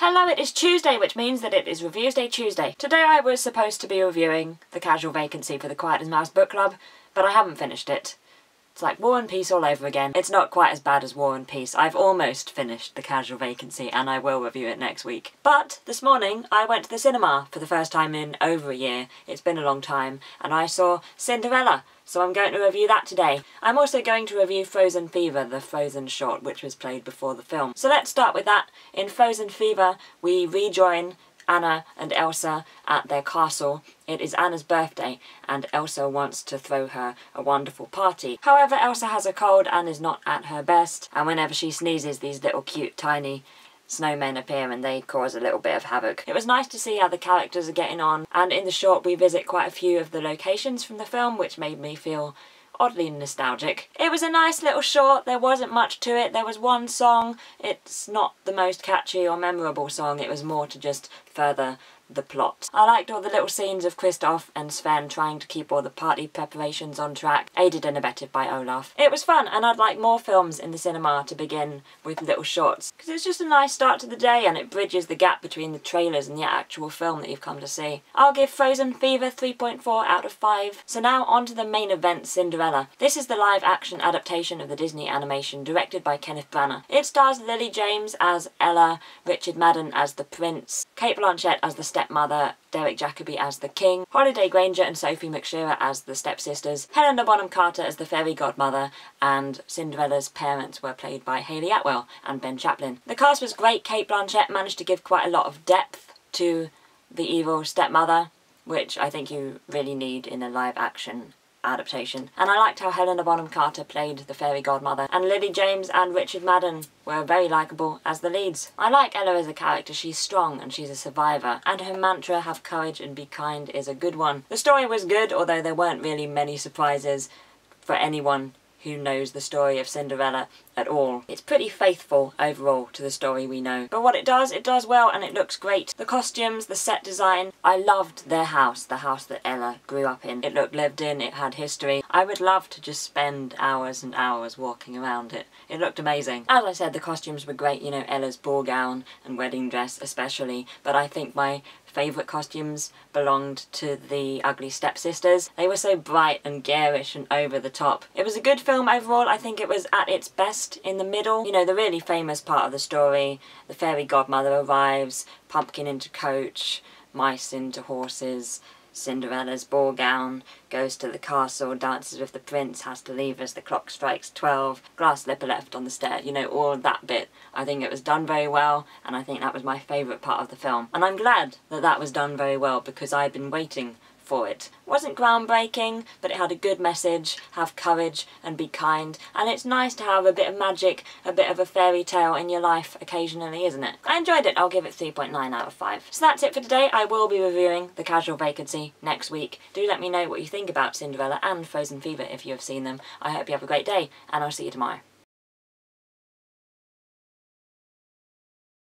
Hello, it is Tuesday, which means that it is Reviews Day Tuesday. Today I was supposed to be reviewing The Casual Vacancy for the Quiet as Mouse book club, but I haven't finished it. It's like War and Peace all over again. It's not quite as bad as War and Peace. I've almost finished The Casual Vacancy and I will review it next week. But this morning I went to the cinema for the first time in over a year. It's been a long time, and I saw Cinderella. So I'm going to review that today. I'm also going to review Frozen Fever, the Frozen short, which was played before the film. So let's start with that. In Frozen Fever, we rejoin Anna and Elsa at their castle. It is Anna's birthday, and Elsa wants to throw her a wonderful party. However, Elsa has a cold and is not at her best, and whenever she sneezes, these little cute tiny snowmen appear and they cause a little bit of havoc. It was nice to see how the characters are getting on, and in the short we visit quite a few of the locations from the film, which made me feel oddly nostalgic. It was a nice little short. There wasn't much to it. There was one song. It's not the most catchy or memorable song. It was more to just further the plot. I liked all the little scenes of Kristoff and Sven trying to keep all the party preparations on track, aided and abetted by Olaf. It was fun, and I'd like more films in the cinema to begin with little shorts, because it's just a nice start to the day and it bridges the gap between the trailers and the actual film that you've come to see. I'll give Frozen Fever 3.4 out of 5. So now on to the main event, Cinderella. This is the live-action adaptation of the Disney animation directed by Kenneth Branagh. It stars Lily James as Ella, Richard Madden as the Prince, Cate Blanchett as the stepmother, Derek Jacobi as the king, Holliday Grainger and Sophie McShera as the stepsisters, Helena Bonham Carter as the fairy godmother, and Cinderella's parents were played by Hayley Atwell and Ben Chaplin. The cast was great. Cate Blanchett managed to give quite a lot of depth to the evil stepmother, which I think you really need in a live-action adaptation. And I liked how Helena Bonham Carter played the fairy godmother, and Lily James and Richard Madden were very likeable as the leads. I like Ella as a character. She's strong and she's a survivor, and her mantra, have courage and be kind, is a good one. The story was good, although there weren't really many surprises for anyone who knows the story of Cinderella at all. It's pretty faithful overall to the story we know. But what it does well, and it looks great. The costumes, the set design. I loved their house, the house that Ella grew up in. It looked lived in, it had history. I would love to just spend hours and hours walking around it. It looked amazing. As I said, the costumes were great, you know, Ella's ball gown and wedding dress especially, but I think my favourite costumes belonged to the Ugly Stepsisters. They were so bright and garish and over the top. It was a good film overall. I think it was at its best in the middle. You know, the really famous part of the story, the fairy godmother arrives, pumpkin into coach, mice into horses, Cinderella's ball gown, goes to the castle, dances with the prince, has to leave as the clock strikes 12, glass slipper left on the stair, you know, all that bit. I think it was done very well, and I think that was my favourite part of the film. And I'm glad that that was done very well, because I've been waiting for it. It wasn't groundbreaking, but it had a good message, have courage and be kind, and it's nice to have a bit of magic, a bit of a fairy tale in your life occasionally, isn't it? I enjoyed it. I'll give it 3.9 out of 5. So that's it for today. I will be reviewing The Casual Vacancy next week. Do let me know what you think about Cinderella and Frozen Fever if you have seen them. I hope you have a great day, and I'll see you tomorrow.